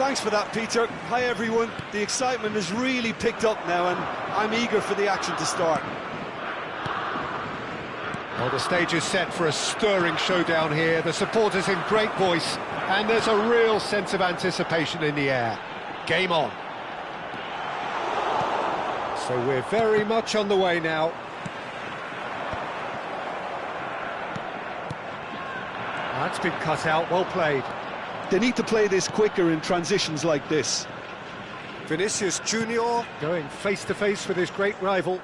Thanks for that, Peter. Hi, everyone. The excitement has really picked up now, and I'm eager for the action to start. Well, the stage is set for a stirring showdown here. The supporters in great voice, and there's a real sense of anticipation in the air. Game on. So we're very much on the way now. That's been cut out, well played. They need to play this quicker in transitions like this. Vinicius Junior going face-to-face with his great rival.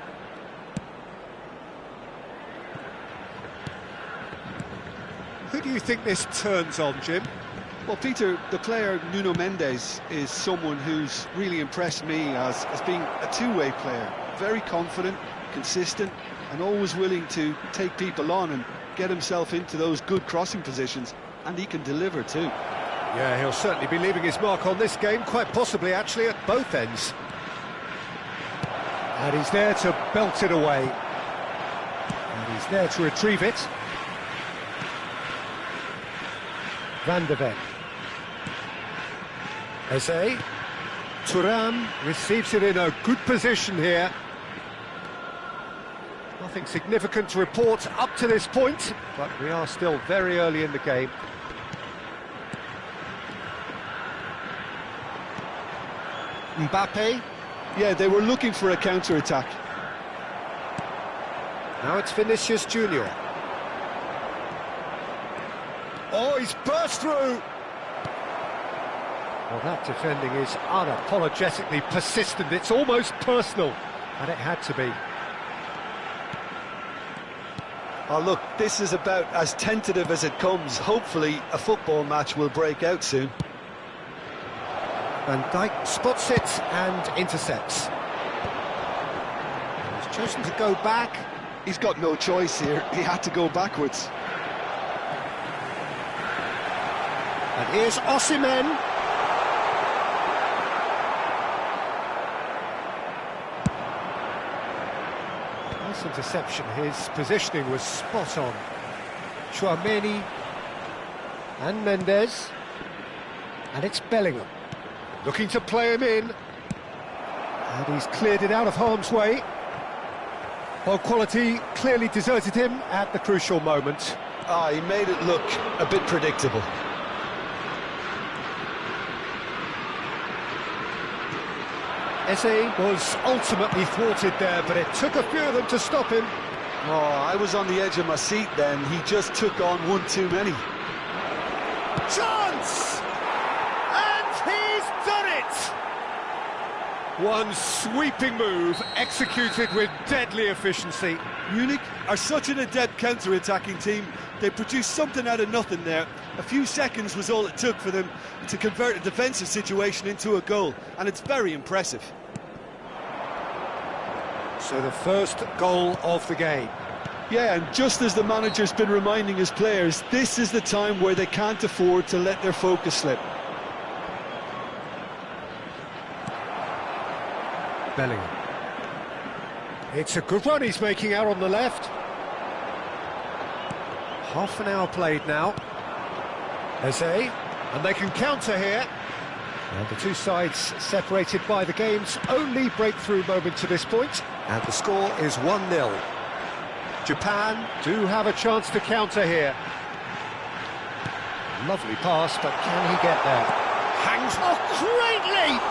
Who do you think this turns on, Jim? Well, Peter, the player Nuno Mendes is someone who's really impressed me as being a two-way player. Very confident, consistent, and always willing to take people on and get himself into those good crossing positions, and he can deliver too. Yeah, he'll certainly be leaving his mark on this game, quite possibly actually at both ends. And he's there to belt it away. And he's there to retrieve it. Van de Ven. Eze. Thuram receives it in a good position here. Nothing significant to report up to this point, but we are still very early in the game. Mbappe. Yeah, they were looking for a counter-attack. Now it's Vinicius Junior. Oh, he's burst through! Well, that defending is unapologetically persistent. It's almost personal, and it had to be. Oh, look, this is about as tentative as it comes. Hopefully, a football match will break out soon. Van Dijk spots it and intercepts. He's chosen to go back. He's got no choice here. He had to go backwards. And here's Osimhen. Nice interception. His positioning was spot on. Tchouaméni and Mendes. And it's Bellingham. Looking to play him in. And he's cleared it out of harm's way. Well, quality clearly deserted him at the crucial moment. Ah, he made it look a bit predictable. Eze was ultimately thwarted there, but it took a few of them to stop him. Oh, I was on the edge of my seat then. He just took on one too many. Chance! And he's done it! One sweeping move, executed with deadly efficiency. Munich are such an adept counter-attacking team. They produced something out of nothing there. A few seconds was all it took for them to convert a defensive situation into a goal, and it's very impressive. So the first goal of the game. Yeah, and just as the manager's been reminding his players, this is the time where they can't afford to let their focus slip. Bellingham. It's a good run he's making out on the left. Half an hour played now. Eze, and they can counter here. And the two sides separated by the game's only breakthrough moment to this point. And the score is 1-0. Japan do have a chance to counter here. Lovely pass, but can he get there? Hangs off, great leap!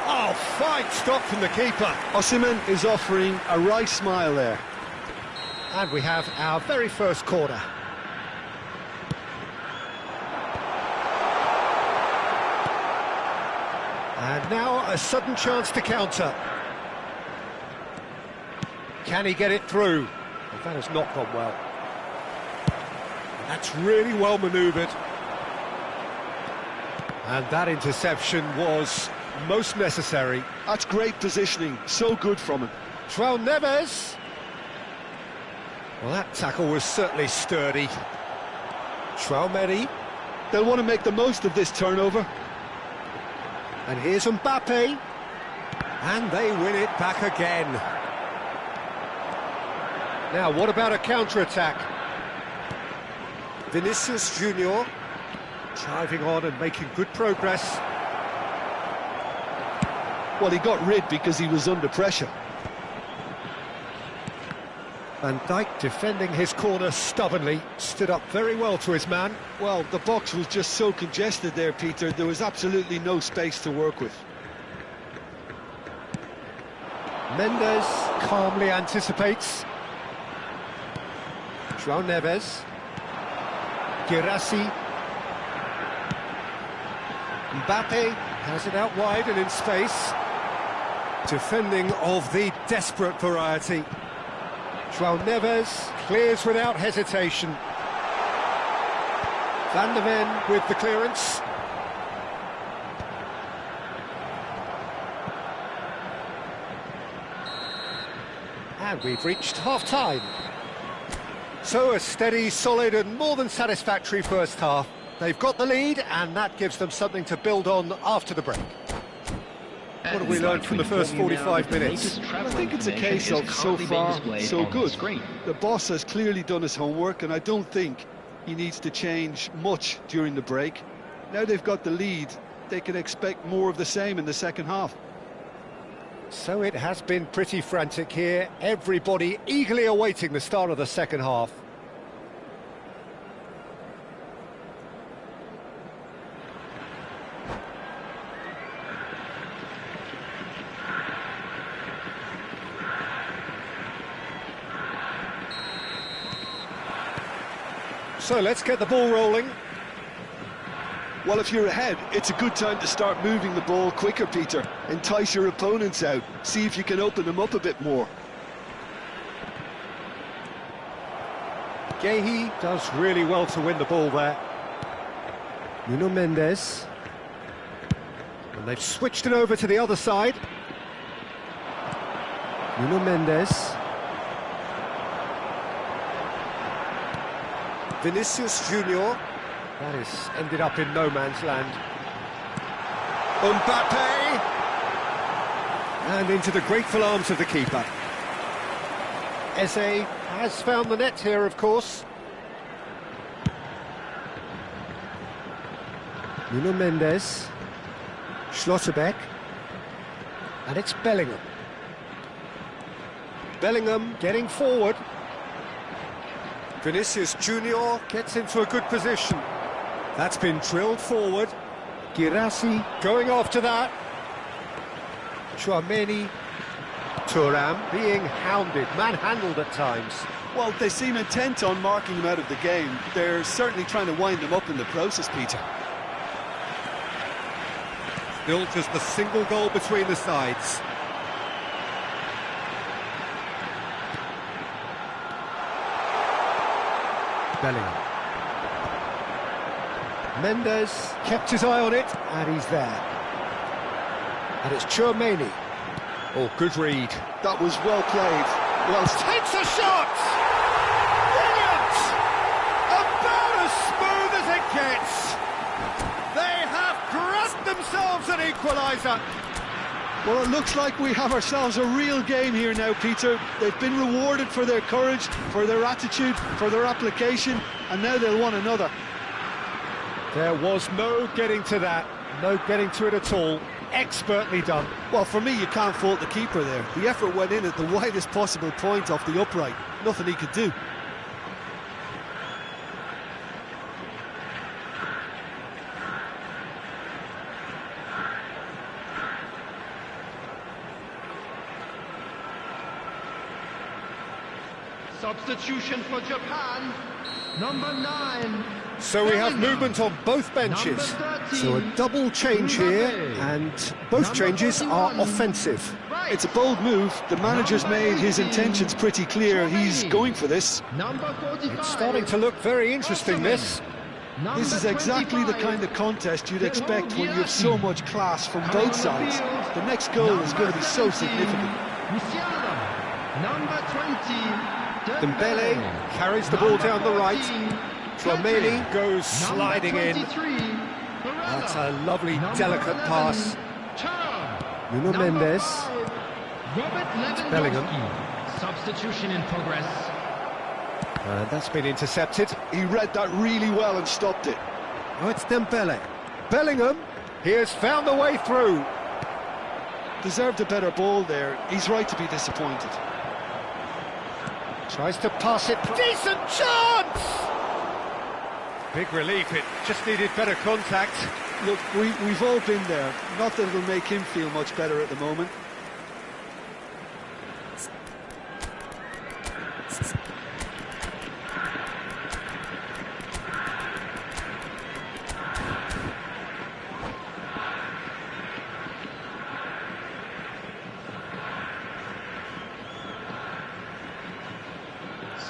Oh, fine stop from the keeper. Osimhen is offering a right smile there. And we have our very first corner. And now a sudden chance to counter. Can he get it through? Well, that has not gone well. That's really well manoeuvred. And that interception was most necessary. That's great positioning, so good from him. João Neves. Well, that tackle was certainly sturdy. Tchouaméni. They'll want to make the most of this turnover. And here's Mbappe. And they win it back again. Now, what about a counter-attack? Vinicius Junior. Driving on and making good progress. Well, he got rid because he was under pressure. Van Dijk defending his corner stubbornly, stood up very well to his man. Well, the box was just so congested there, Peter. There was absolutely no space to work with. Mendes calmly anticipates. João Neves. Guirassy. Mbappe has it out wide and in space. Defending of the desperate variety. João Neves clears without hesitation. Van de Ven with the clearance. And we've reached half-time. So a steady, solid and more than satisfactory first half. They've got the lead and that gives them something to build on after the break. What have we learned from the first 45 minutes? I think it's a case of so far, so good. The boss has clearly done his homework and I don't think he needs to change much during the break. Now they've got the lead, they can expect more of the same in the second half. So it has been pretty frantic here, everybody eagerly awaiting the start of the second half. So let's get the ball rolling. Well, if you're ahead, it's a good time to start moving the ball quicker, Peter. Entice your opponents out. See if you can open them up a bit more. Guehi does really well to win the ball there. Nuno Mendes. And they've switched it over to the other side. Nuno Mendes. Vinicius Junior. That has ended up in no man's land. Mbappe! And into the grateful arms of the keeper. Eze has found the net here, of course. Nuno Mendes. Schlotterbeck. And it's Bellingham. Bellingham getting forward. Vinicius Junior gets into a good position. That's been drilled forward. Guirassy going after that. Tchouaméni. Thuram being hounded, manhandled at times. Well, they seem intent on marking him out of the game. They're certainly trying to wind him up in the process, Peter. Still just the single goal between the sides. Bellingham. Mendes kept his eye on it, and he's there. And it's Tchouaméni. Oh, good read. That was well played. Well, Takes a shot! Brilliant! About as smooth as it gets. They have grasped themselves an equaliser. well, it looks like we have ourselves a real game here now, Peter. They've been rewarded for their courage, for their attitude, for their application, and now they'll want another. There was no getting to that, no getting to it at all. Expertly done. Well, for me, you can't fault the keeper there. The effort went in at the widest possible point off the upright. Nothing he could do. Substitution for Japan, number 9. So we have movement on both benches. So a double change here, and both changes are offensive. It's a bold move. The manager's made his intentions pretty clear. He's going for this. It's starting to look very interesting, this. This is exactly the kind of contest you'd expect when you have so much class from both sides. The next goal is going to be so significant. Number 20. Dembele carries the ball down the right. Tchouaméni goes sliding in. That's a lovely, delicate pass. Nuno Mendes. It's Bellingham. Substitution in progress. And that's been intercepted. He read that really well and stopped it. Oh, it's Dembele. Bellingham, he has found the way through. Deserved a better ball there. He's right to be disappointed. Tries to pass it. Decent chance! Big relief, it just needed better contact. Look, we've all been there. Not that it'll make him feel much better at the moment.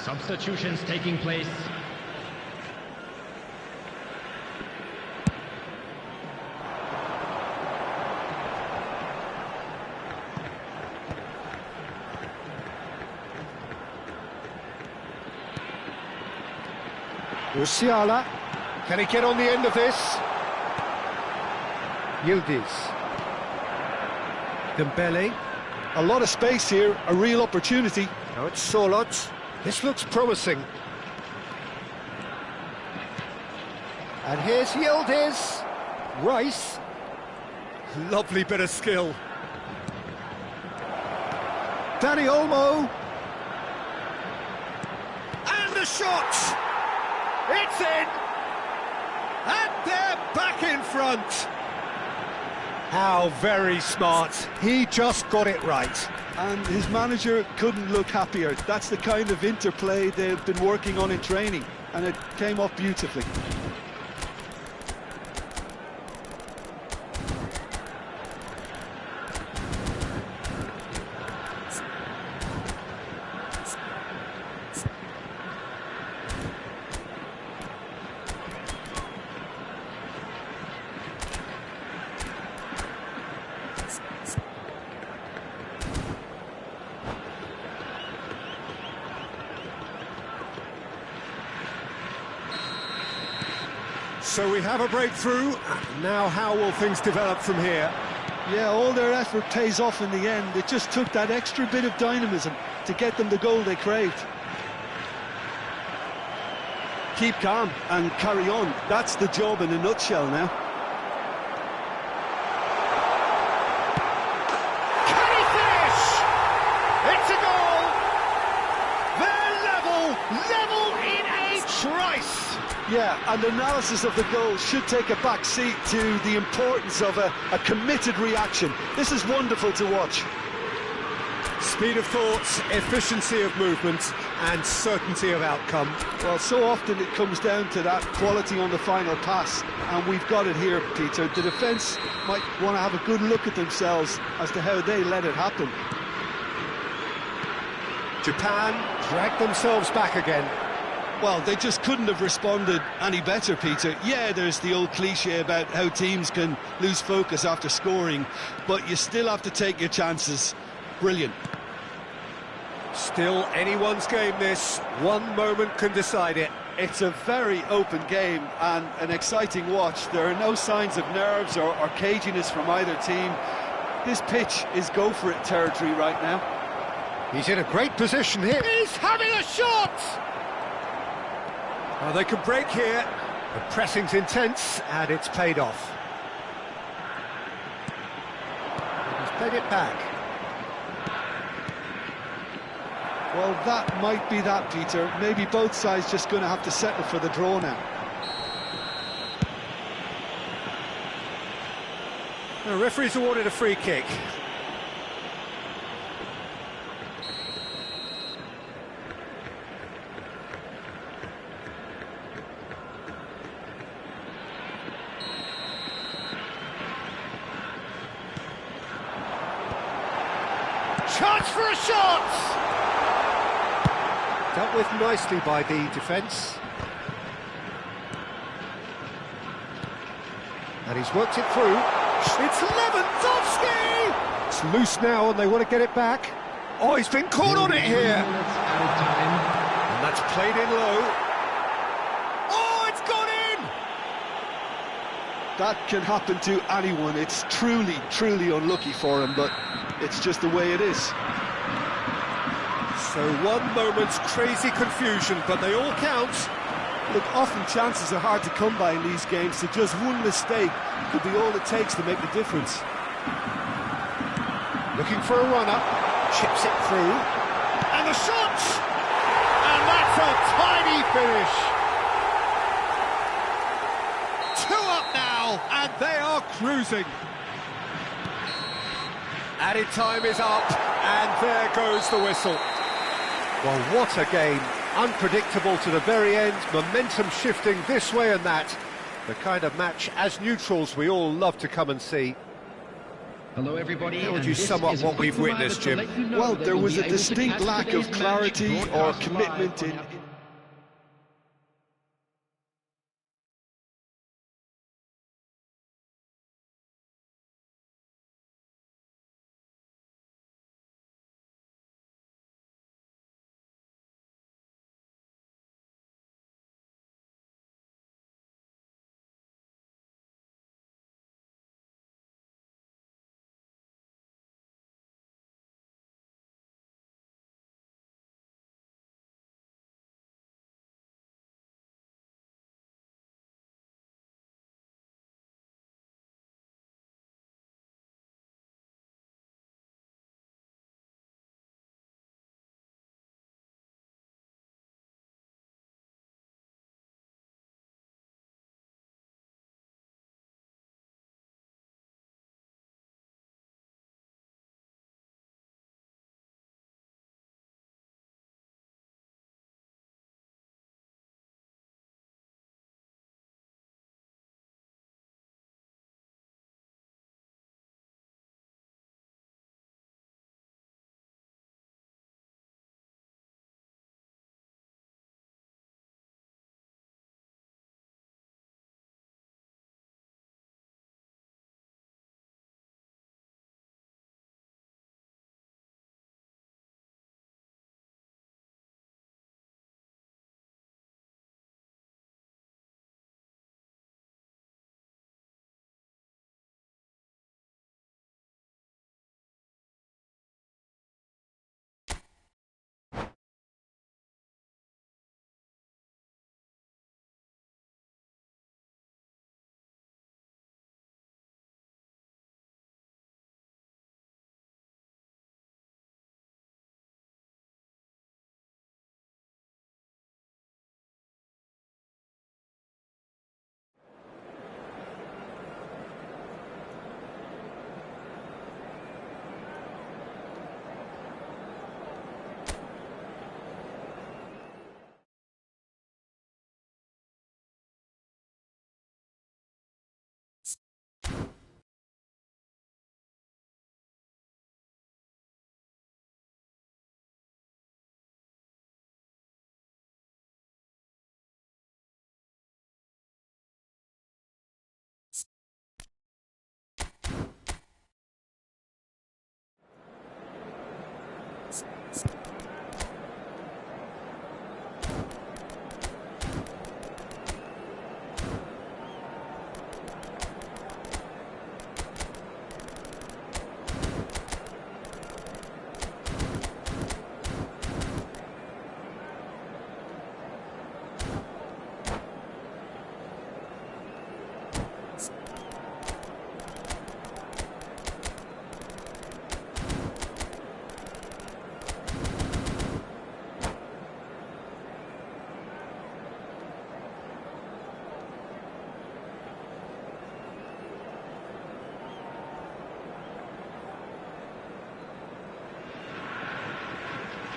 Substitutions taking place. Musiala, can he get on the end of this? Yildiz. Dembele. A lot of space here, a real opportunity. Now it's Sorloth. This looks promising. And here's Yildiz. Rice. Lovely bit of skill. Danny Olmo. And the shot! It's in! And they're back in front! How very smart. He just got it right. And his manager couldn't look happier. That's the kind of interplay they've been working on in training, and it came off beautifully. So we have a breakthrough. Now how will things develop from here? Yeah, all their effort pays off in the end. It just took that extra bit of dynamism to get them the goal they craved. Keep calm and carry on. That's the job in a nutshell now. Can he finish? It's a goal! They're level in a trice! Yeah, and analysis of the goal should take a back seat to the importance of a committed reaction. This is wonderful to watch. Speed of thought, efficiency of movement, and certainty of outcome. Well, so often it comes down to that quality on the final pass, and we've got it here, Peter. The defence might want to have a good look at themselves as to how they let it happen. Japan dragged themselves back again. Well, they just couldn't have responded any better, Peter. Yeah, there's the old cliche about how teams can lose focus after scoring, but you still have to take your chances. Brilliant. Still anyone's game, this. One moment can decide it. It's a very open game and an exciting watch. There are no signs of nerves or caginess from either team. This pitch is go-for-it territory right now. He's in a great position here. He's having a shot! Oh, they can break here. The pressing's intense, and it's paid off. He's played it back. Well, that might be that, Peter. Maybe both sides just going to have to settle for the draw now. The referee's awarded a free kick. Chance for a shot! Dealt with nicely by the defence. And he's worked it through. It's Lewandowski! It's loose now and they want to get it back. Oh, he's been caught on it here! And that's played in low. Oh, it's gone in! That can happen to anyone. It's truly, truly unlucky for him, but it's just the way it is. So one moment's crazy confusion, but they all count. Look, often chances are hard to come by in these games, so just one mistake could be all it takes to make the difference. Looking for a runner, chips it through, and the shot! And that's a tiny finish! 2 up now, and they are cruising. Added time is up, and there goes the whistle. Well, what a game. Unpredictable to the very end, momentum shifting this way and that. The kind of match, as neutrals, we all love to come and see. Hello, everybody. How would you sum up what we've witnessed, Jim? Well, there was a distinct lack of clarity or commitment in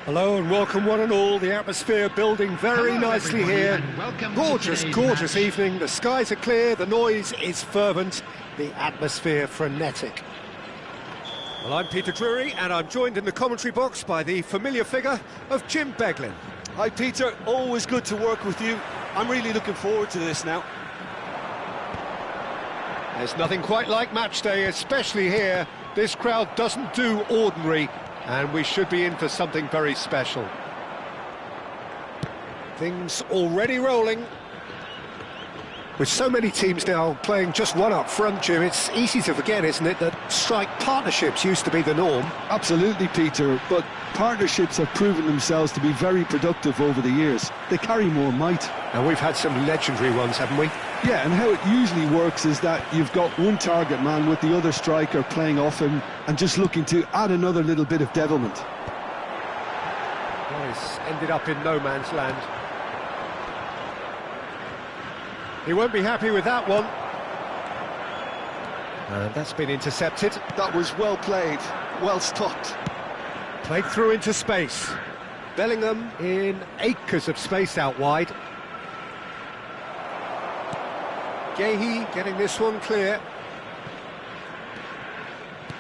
Hello and welcome one and all, the atmosphere building very nicely here. Gorgeous, gorgeous evening, the skies are clear, the noise is fervent, the atmosphere frenetic. Well, I'm Peter Drury and I'm joined in the commentary box by the familiar figure of Jim Beglin. Hi Peter, always good to work with you. I'm really looking forward to this now. There's nothing quite like match day, especially here. This crowd doesn't do ordinary, and we should be in for something very special. Things already rolling. With so many teams now playing just one up front, Jim, it's easy to forget, isn't it, that strike partnerships used to be the norm. Absolutely, Peter, but partnerships have proven themselves to be very productive over the years. They carry more might. And we've had some legendary ones, haven't we? Yeah, and how it usually works is that you've got one target man with the other striker playing off him and just looking to add another little bit of devilment. Well, he's ended up in no man's land. He won't be happy with that one. And that's been intercepted. That was well played, well stopped. Played through into space. Bellingham in acres of space out wide. Gehi getting this one clear.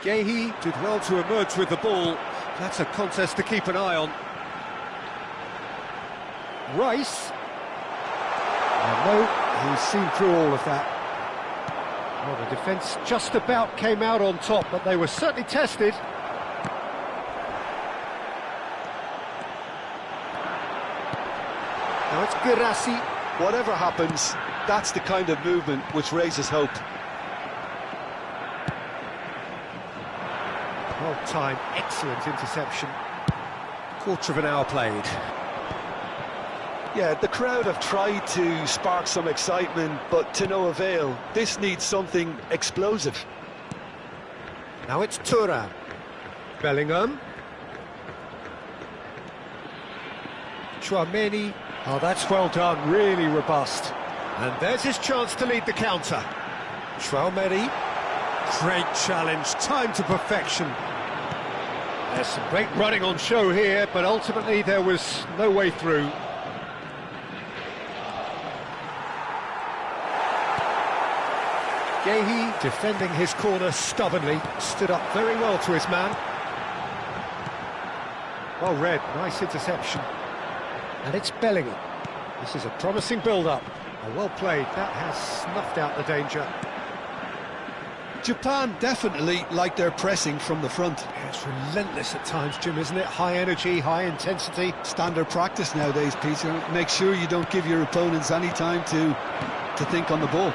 Gehi did well to emerge with the ball. That's a contest to keep an eye on. Rice. No, he's seen through all of that. Well, the defence just about came out on top, but they were certainly tested. Now it's Girassi. Whatever happens, that's the kind of movement which raises hope. Well timed, excellent interception. Quarter of an hour played. Yeah, the crowd have tried to spark some excitement, but to no avail. This needs something explosive. Now it's Thuram. Bellingham. Tchouaméni. Oh, that's well done, really robust. And there's his chance to lead the counter. Tchouaméni. Great challenge, time to perfection. There's some great running on show here, but ultimately there was no way through. Gehi defending his corner stubbornly, stood up very well to his man. Well read, nice interception. And it's Bellingham. This is a promising build-up. Oh, well played, that has snuffed out the danger. Japan definitely like their pressing from the front. Yeah, it's relentless at times, Jim, isn't it? High energy, high intensity. Standard practice nowadays, Peter. Make sure you don't give your opponents any time to think on the ball.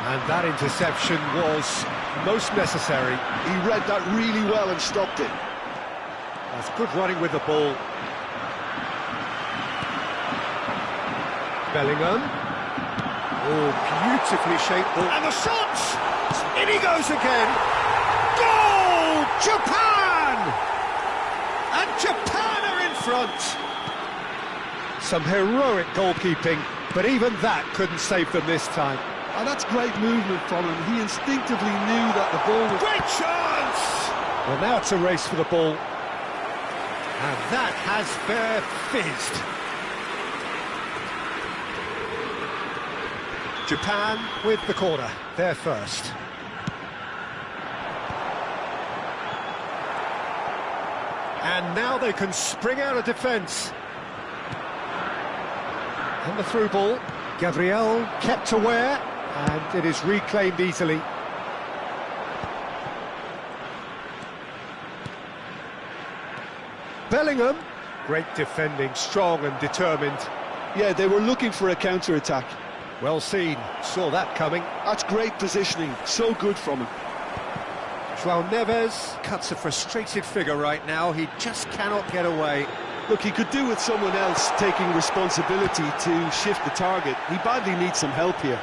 And that interception was most necessary. He read that really well and stopped it. That's good running with the ball. Bellingham. Oh, beautifully shaped ball. And the shot! In he goes again. Goal! Japan! And Japan are in front. Some heroic goalkeeping, but even that couldn't save them this time. And that's great movement from him. He instinctively knew that the ball was... Great chance! Well, now it's a race for the ball. And that has fair fizzed. Japan with the corner, they're first. And now they can spring out of defence. And the through ball. Gabriel kept aware, and it is reclaimed easily. Bellingham. Great defending, strong and determined. Yeah, they were looking for a counter-attack. Well seen, saw that coming. That's great positioning, so good from him. João Neves cuts a frustrated figure right now, he just cannot get away. Look, he could do with someone else taking responsibility to shift the target. He badly needs some help here.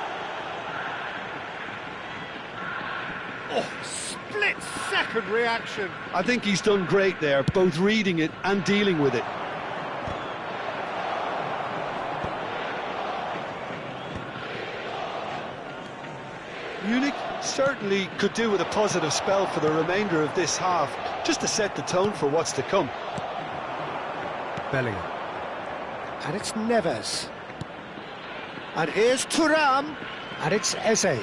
Oh, split-second reaction. I think he's done great there, both reading it and dealing with it. Munich certainly could do with a positive spell for the remainder of this half, just to set the tone for what's to come. Bellingham. And it's Neves. And here's Thuram. And it's Eze.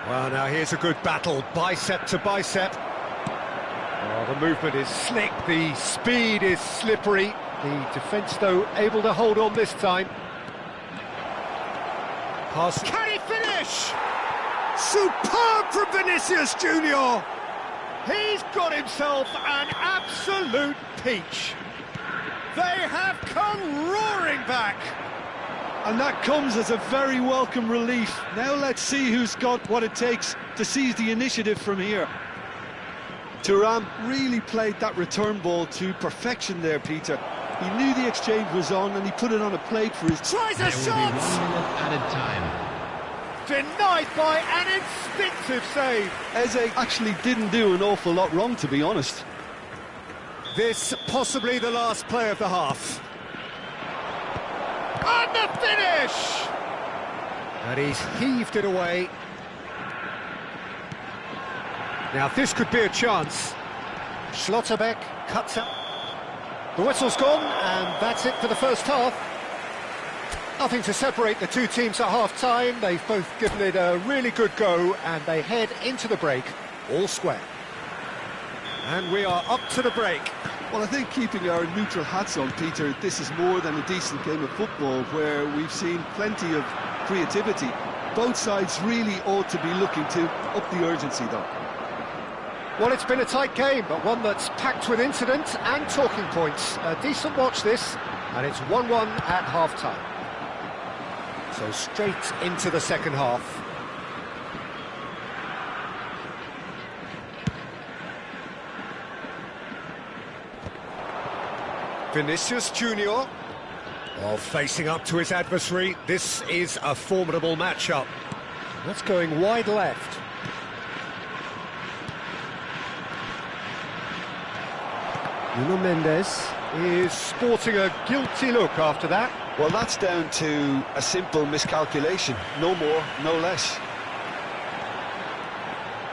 Well, now here's a good battle, bicep to bicep. Oh, the movement is slick, the speed is slippery. The defence, though, able to hold on this time. Pass. Can he finish? Superb from Vinicius Junior. He's got himself an absolute peach. They have come roaring back. And that comes as a very welcome relief. Now let's see who's got what it takes to seize the initiative from here. Thuram really played that return ball to perfection there, Peter. He knew the exchange was on and he put it on a plate for his... Tries a There will shot! be 1 minute added time. Denied by an instinctive save. Eze actually didn't do an awful lot wrong, to be honest. This possibly the last play of the half. And the finish! And he's heaved it away. Now this could be a chance. Schlotterbeck cuts up. The whistle's gone, and that's it for the first half. Nothing to separate the two teams at half-time. They've both given it a really good go, and they head into the break, all square. And we are up to the break. Well, I think keeping our neutral hats on, Peter, this is more than a decent game of football where we've seen plenty of creativity. Both sides really ought to be looking to up the urgency, though. Well, it's been a tight game, but one that's packed with incident and talking points. A decent watch this, and it's 1-1 at half-time. So straight into the second half. Vinicius Junior. Oh, facing up to his adversary. This is a formidable matchup. That's going wide left. Nuno Mendes is sporting a guilty look after that. Well, that's down to a simple miscalculation. No more, no less.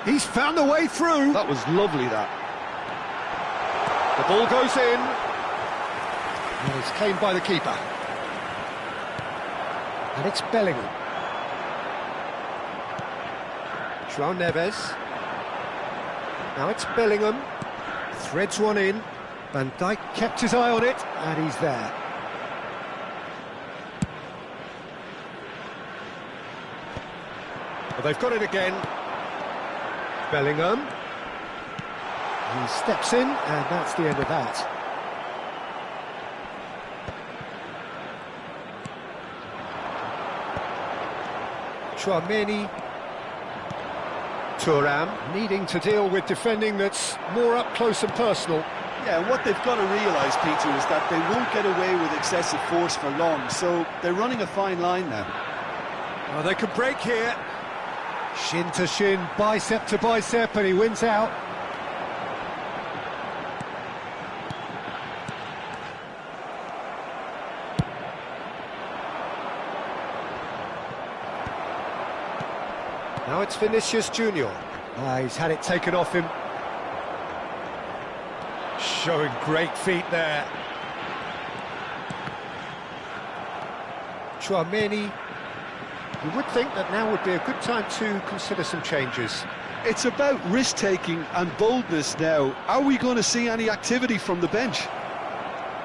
He's found a way through. That was lovely, that. The ball goes in. And it's claimed by the keeper. And it's Bellingham. João Neves. Now it's Bellingham. Threads one in. Van Dijk kept his eye on it, and he's there. Well, they've got it again. Bellingham. He steps in, and that's the end of that. Chouameni. Thuram needing to deal with defending that's more up close and personal. Yeah, and what they've got to realise, Peter, is that they won't get away with excessive force for long, so they're running a fine line now. Oh, they can break here. Shin to shin, bicep to bicep, and he wins out. Now it's Vinicius Junior. He's had it taken off him. Showing great feet there. Chouameni. You would think that now would be a good time to consider some changes. It's about risk-taking and boldness now. Are we going to see any activity from the bench?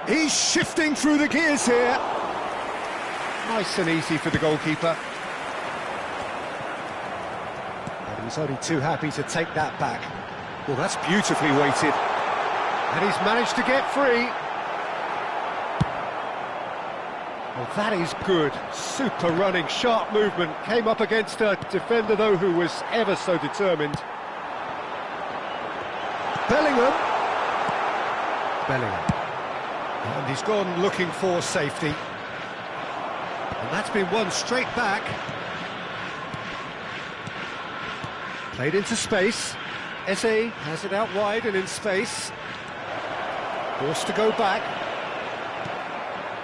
He's shifting through the gears here. Nice and easy for the goalkeeper. And he's only too happy to take that back. Well, that's beautifully weighted. And he's managed to get free. Well, that is good. Super running, sharp movement. Came up against a defender, though, who was ever so determined. Bellingham. And he's gone looking for safety. And that's been won straight back. Played into space. Eze has it out wide and in space. Forced to go back.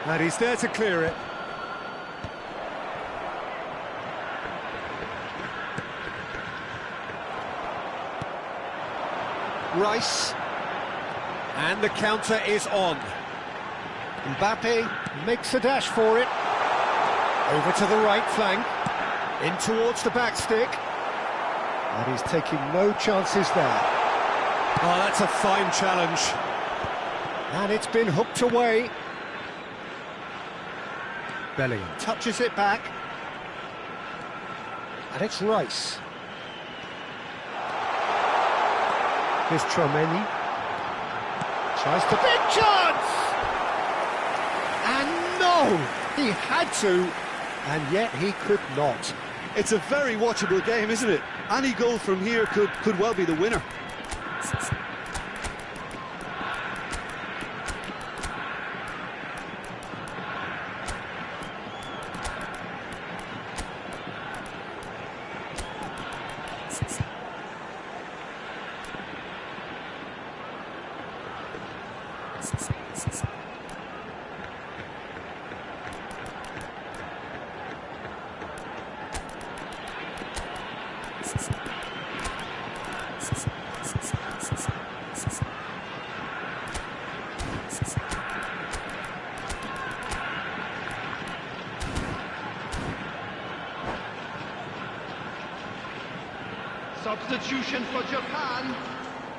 And he's there to clear it. Rice. And the counter is on. Mbappe makes a dash for it. Over to the right flank. In towards the back stick. And he's taking no chances there. Oh, that's a fine challenge. And it's been hooked away. Bellingham touches it back. And it's Rice. Here's Chouameni. Tries to... Big chance! And no! He had to, and yet he could not. It's a very watchable game, isn't it? Any goal from here could well be the winner. Substitution for Japan.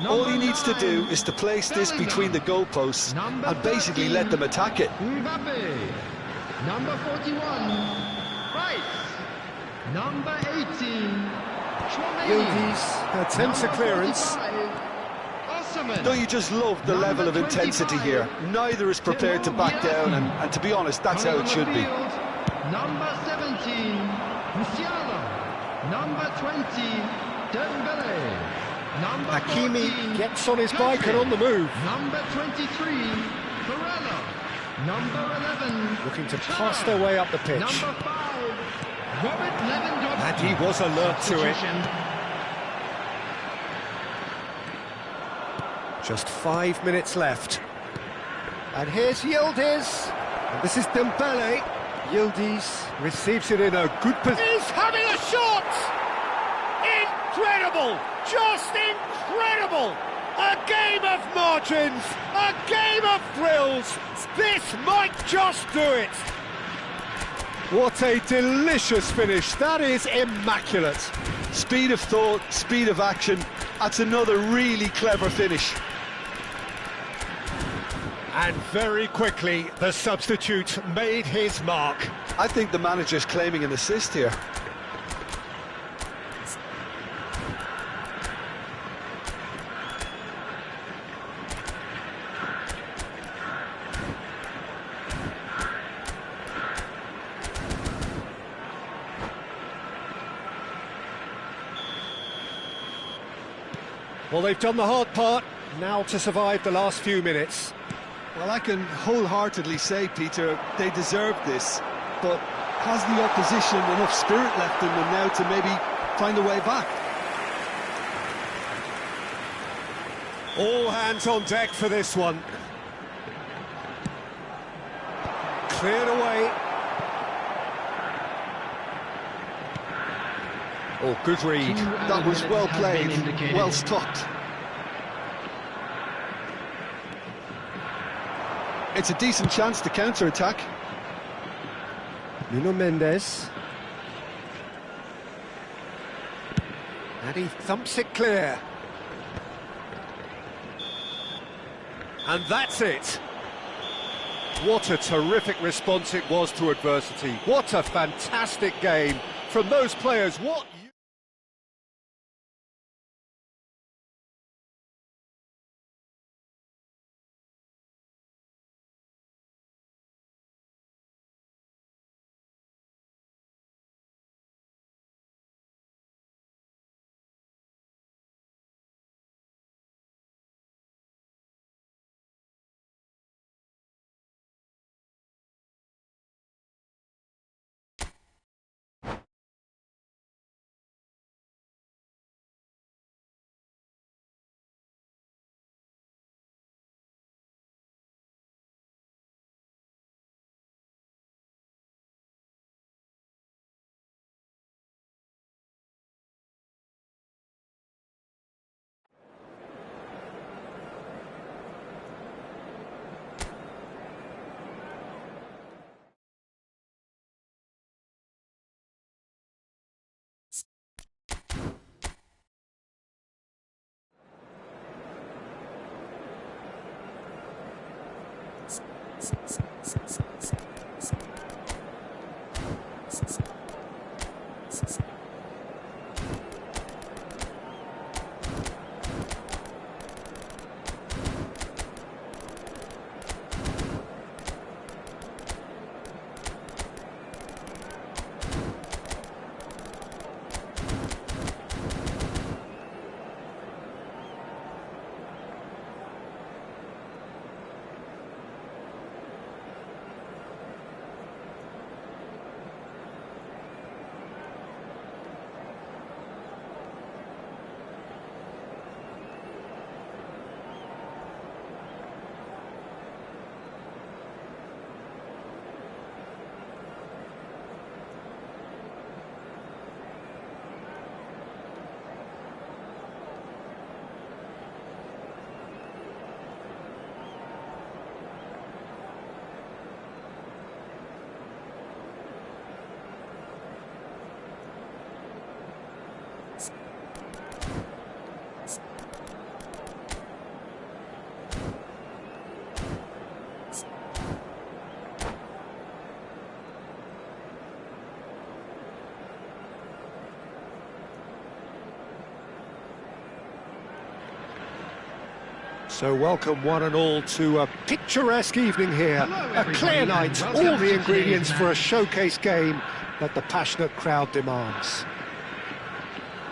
All he needs to 9, do is to place this between the goalposts and basically 13, let them attack it. Mbappe. Number 41, Rice. Number 18, Chouameni. Yildiz attempts a clearance. Don't you just love the level of intensity here? Neither is prepared to back down, and to be honest, that's how it should be. Number 17, Musiala. Number 20, Dembele. Number Hakimi 14, gets on his bike and on the move. Number 23, Corella. Number 11, Looking to pass their way up the pitch. Number 5, Robert Lewandowski. And he was alert to it. Just 5 minutes left. And here's Yildiz. And this is Dembele. Yildiz receives it in a good position. He's having a shot! Incredible! Just incredible! A game of margins! A game of thrills! This might just do it! What a delicious finish. That is immaculate. Speed of thought, speed of action. That's another really clever finish. And very quickly, the substitute made his mark. I think the manager's claiming an assist here. Well, they've done the hard part, now to survive the last few minutes. Well, I can wholeheartedly say, Peter, they deserved this, but has the opposition enough spirit left in them now to maybe find a way back? All hands on deck for this one. Cleared away. Oh, good read. That was well played, well stopped. It's a decent chance to counter-attack. Nuno Mendes. And he thumps it clear. And that's it. What a terrific response it was to adversity. What a fantastic game from those players. So welcome one and all to a picturesque evening here. Hello, A clear everybody, night, and welcome all the to ingredients today's for a match. showcase game that the passionate crowd demands.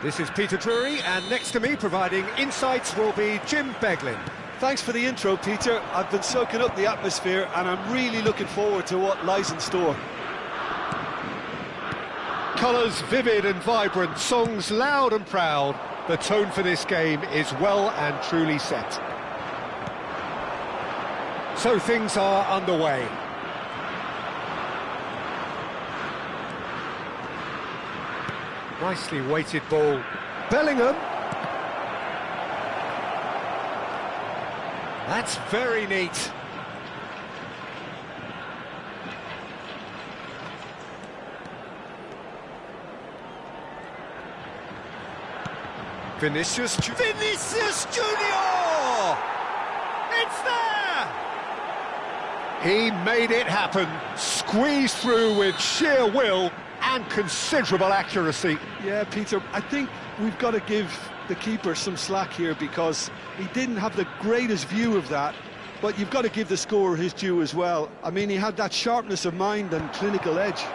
This is Peter Drury, and next to me providing insights will be Jim Beglin. Thanks for the intro, Peter. I've been soaking up the atmosphere and I'm really looking forward to what lies in store. Colours vivid and vibrant, songs loud and proud. The tone for this game is well and truly set. So things are underway. Nicely weighted ball. Bellingham. That's very neat. Vinicius Junior! It's there! He made it happen, squeezed through with sheer will and considerable accuracy. Yeah, Peter, I think we've got to give the keeper some slack here because he didn't have the greatest view of that, but you've got to give the scorer his due as well. I mean, he had that sharpness of mind and clinical edge.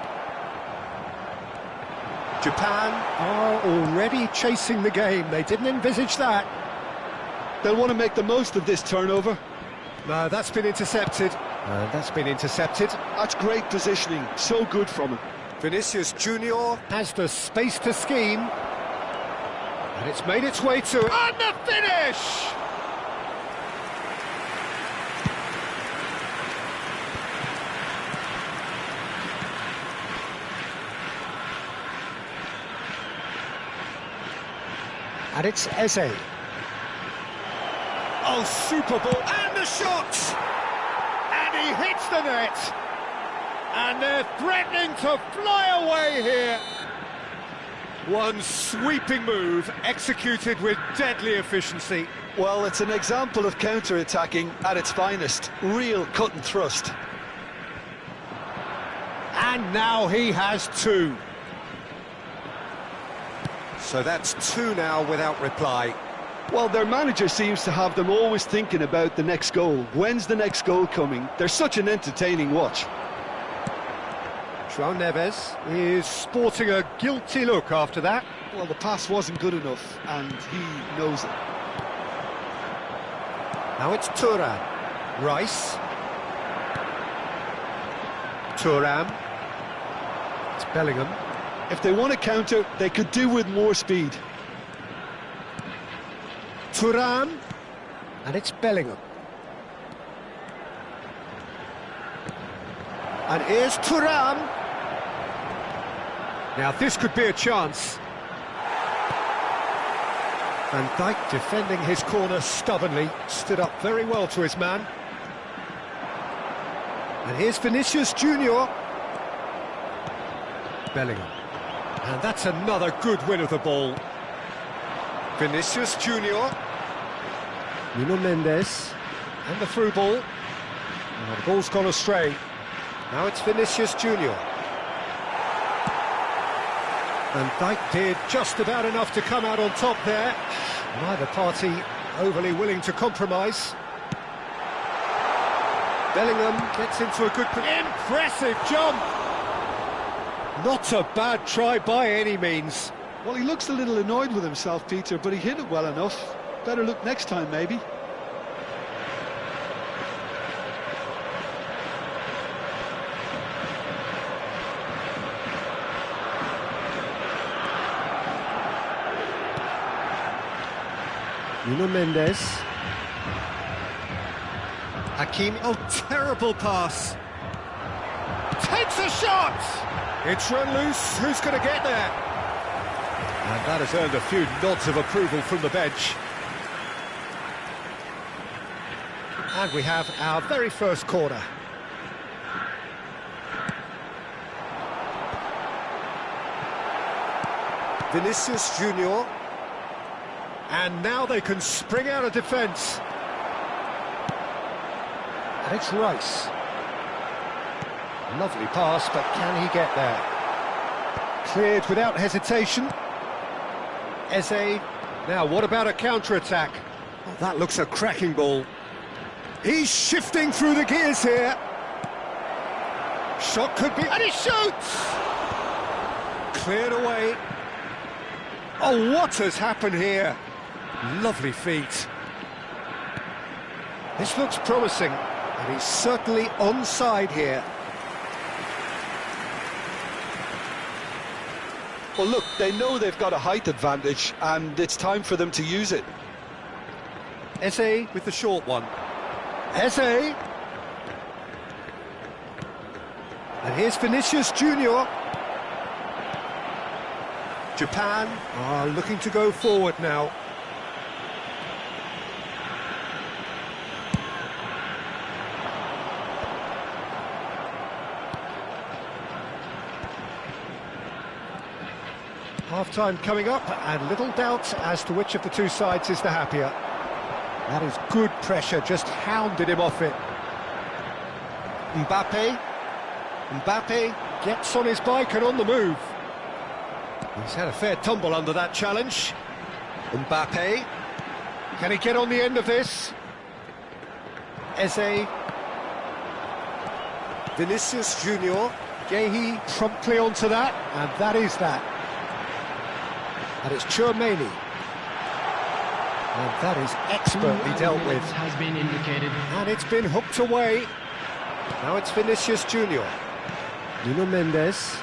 Japan are already chasing the game. They didn't envisage that. They'll want to make the most of this turnover. No, that's been intercepted. That's great positioning, so good from him. Vinicius Junior has the space to scheme. And it's made its way to... And the finish! And it's Eze. Oh, super ball, and the shot! And he hits the net! And they're threatening to fly away here! One sweeping move, executed with deadly efficiency. Well, it's an example of counter-attacking at its finest. Real cut and thrust. And now he has two. So that's two now without reply. Well, their manager seems to have them always thinking about the next goal. When's the next goal coming? They're such an entertaining watch. João Neves is sporting a guilty look after that. Well, the pass wasn't good enough, and he knows it. Now it's Thuram. Rice. Thuram. It's Bellingham. If they want to counter, they could do with more speed. Thuram. And it's Bellingham. And here's Thuram. Now this could be a chance. Van Dijk defending his corner stubbornly, stood up very well to his man. And here's Vinicius Junior. Bellingham. And that's another good win of the ball. Vinicius Junior. Nuno Mendes. And the through ball. Oh, the ball's gone astray. Now it's Vinicius Junior. Van Dijk did just about enough to come out on top there. Neither party overly willing to compromise. Bellingham gets into a good... Impressive jump! Not a bad try by any means. Well, he looks a little annoyed with himself, Peter, but he hit it well enough. Better look next time, maybe. Nuno Mendes. Hakim, oh, terrible pass. Takes a shot! It's run loose, who's going to get there? And that has earned a few nods of approval from the bench. And we have our very first corner. Vinicius Junior. And now they can spring out of defence. And it's Rice. Lovely pass, but can he get there? Cleared without hesitation. Eze. Now, what about a counter-attack? Oh, that looks a cracking ball. He's shifting through the gears here. Shot could be... and he shoots! Cleared away. Oh, what has happened here? Lovely feet. This looks promising, and he's certainly onside here. Well, look, they know they've got a height advantage, and it's time for them to use it. Eze with the short one. Eze. And here's Vinicius Junior. Japan are looking to go forward now. Half-time coming up, and little doubt as to which of the two sides is the happier. That is good pressure, just hounded him off it. Mbappe gets on his bike and on the move. He's had a fair tumble under that challenge. Mbappe, can he get on the end of this? Eze. Vinicius Junior. Gehi promptly onto that, and that is that. And it's Chouameni. And that is expertly dealt with. Has been indicated. And it's been hooked away. Now it's Vinicius Junior. Nuno Mendes.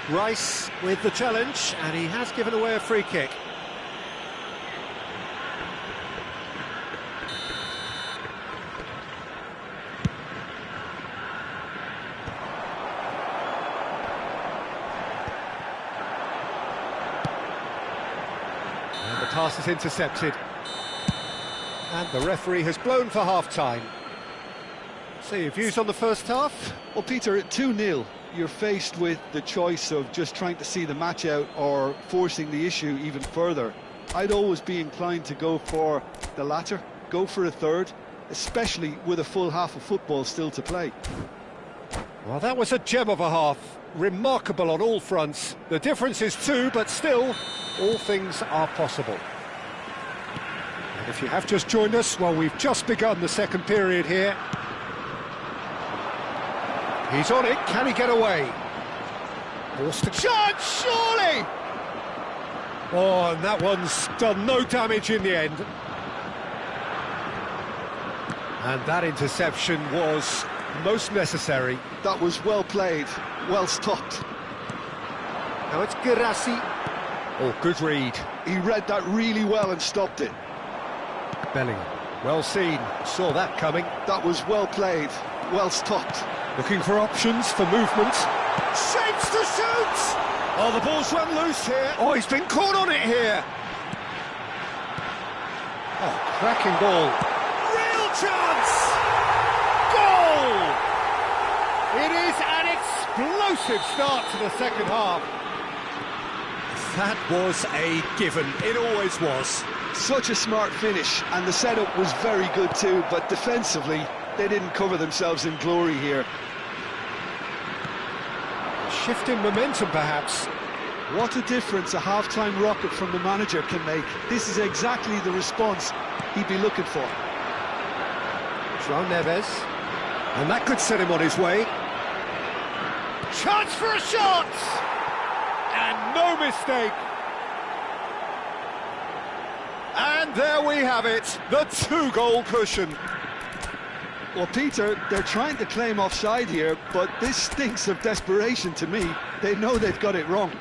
Rice with the challenge, and he has given away a free kick. And the pass is intercepted. And the referee has blown for half-time. So your views on the first half? Well, Peter, at 2-0, you're faced with the choice of just trying to see the match out or forcing the issue even further. I'd always be inclined to go for the latter, go for a third, especially with a full half of football still to play. Well, that was a gem of a half. Remarkable on all fronts. The difference is 2, but still, all things are possible. And if you have just joined us, well, we've just begun the second period here. He's on it, can he get away? Forced to chance, surely! Oh, and that one's done no damage in the end. And that interception was most necessary. That was well played, well stopped. Now it's Girassi. Oh, good read. He read that really well and stopped it. Bellingham, well seen, saw that coming. That was well played, well stopped. Looking for options for movement. Shapes to shoot! Oh, the ball's run loose here. Oh, he's been caught on it here. Oh, cracking ball. Real chance! Goal! It is an explosive start to the second half. That was a given. It always was. Such a smart finish, and the setup was very good too, but defensively, they didn't cover themselves in glory here. Shift in momentum, perhaps. What a difference a half-time rocket from the manager can make. This is exactly the response he'd be looking for. João Neves. And that could set him on his way. Chance for a shot! And no mistake. And there we have it, the 2-goal cushion. Well, Peter, they're trying to claim offside here, but this stinks of desperation to me. They know they've got it wrong.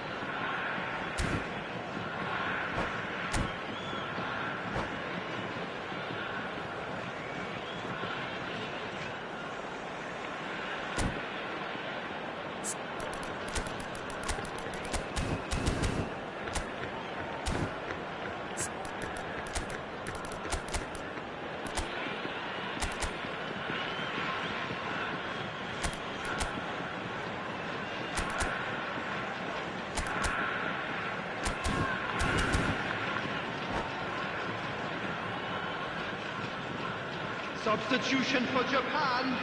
Substitution for Japan,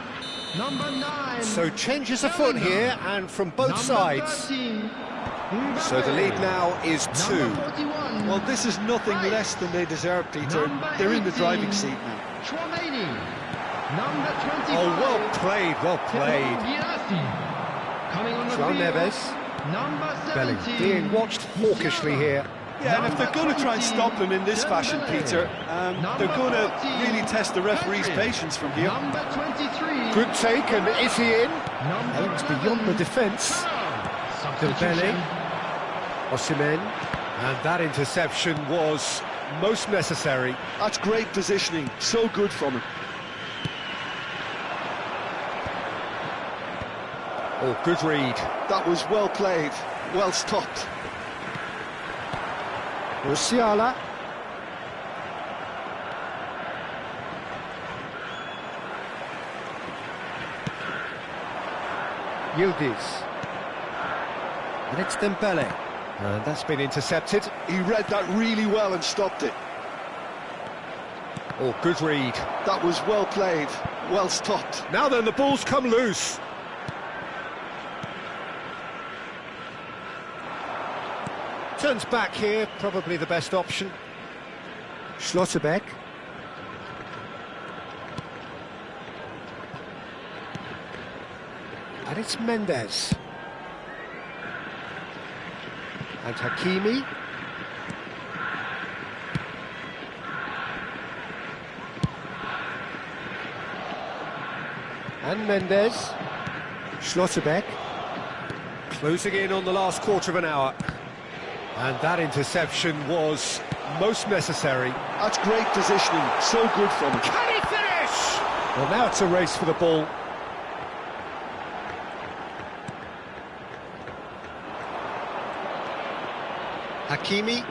number 9. So changes afoot here, and from both sides. 13, So the lead now is 2. Number 41. Well, this is nothing Right. less than they deserve, Peter. Number They're in the 18, driving seat now. Chouameni. Number 25. Oh, well played, well played. Coming on the João field. Neves. Number Bellingham 17. being watched hawkishly here. Yeah, and if they're going to try and stop them in this fashion, Peter, they're going to really test the referee's patience from here. Number 23. Good take, and is he in? Number It's beyond the defence. Substitution. Osimhen. And that interception was most necessary. That's great positioning. So good from him. Oh, good read. That was well played. Well stopped. Musiala. Yildiz. And it's Dembele. And that's been intercepted. He read that really well and stopped it. Oh, good read. That was well played. Well stopped. Now then, the ball's come loose. Turns back here, probably the best option. Schlotterbeck. And it's Mendes. And Hakimi. And Mendes. Schlotterbeck. Closing in on the last quarter of an hour. And that interception was most necessary. That's great positioning. So good from him. Can he finish? Well, now it's a race for the ball. Hakimi.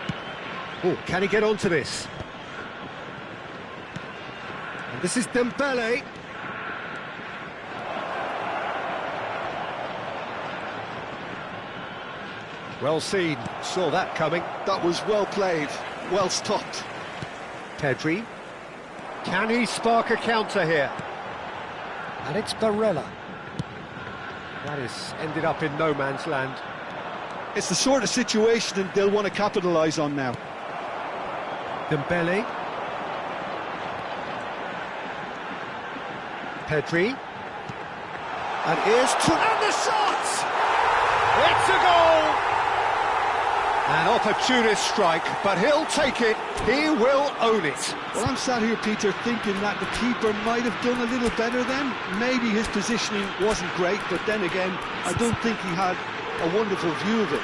Oh, can he get onto this? And this is Dembele. Well seen, saw that coming. That was well played. Well stopped. Pedri. Can he spark a counter here? And it's Barella. That is ended up in no man's land. It's the sort of situation that they'll want to capitalise on now. Dembele. Pedri. And here's and the shot! It's a goal! An opportunist strike, but he'll take it. He will own it. Well, I'm sat here, Peter, thinking that the keeper might have done a little better then. Maybe his positioning wasn't great, but then again, I don't think he had a wonderful view of it.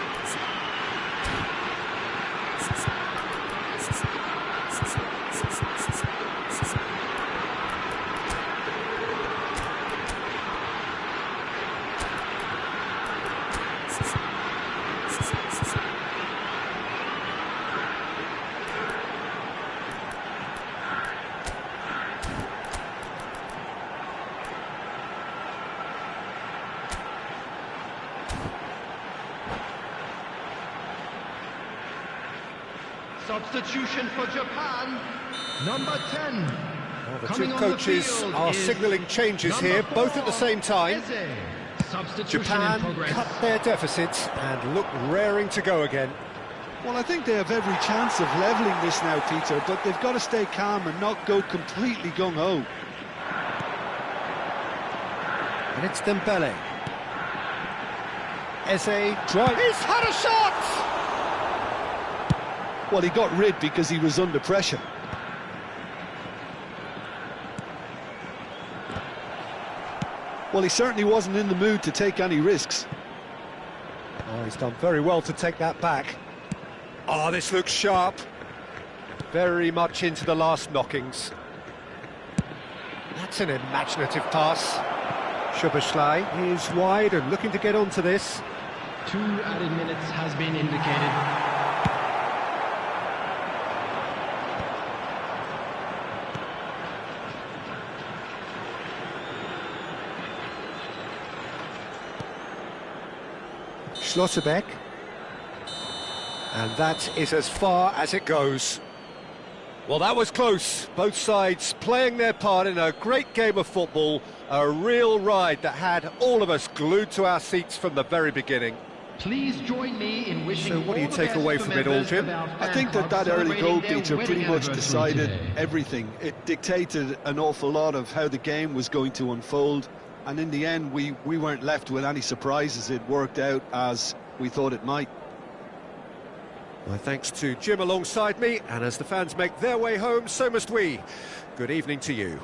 Substitution for Japan. Number 10. Well, the Coming two on the coaches field are is signalling changes number here, 4, both at the same time. Eze. Substitution in Japan progress. cut their deficits and look raring to go again. Well, I think they have every chance of levelling this now, Peter, but they've got to stay calm and not go completely gung-ho. And it's Dembele. Eze, try. He's had a shot! Well, he got rid because he was under pressure. Well, he certainly wasn't in the mood to take any risks. Oh, he's done very well to take that back. Oh, this looks sharp. Very much into the last knockings. That's an imaginative pass. Szoboszlai is wide and looking to get onto this. 2 added minutes has been indicated. Schlotterbeck. And that is as far as it goes. Well, that was close. Both sides playing their part in a great game of football. A real ride that had all of us glued to our seats from the very beginning. Please join me in wishing. So what do you all the take best away to from it all, members Jim? of our I think fan that club early goal, celebrating their Peter, pretty wedding much anniversary decided today. everything. It dictated an awful lot of how the game was going to unfold, and in the end we weren't left with any surprises. It worked out as we thought it might. My thanks to Jim alongside me, and as the fans make their way home, so must we. Good evening to you.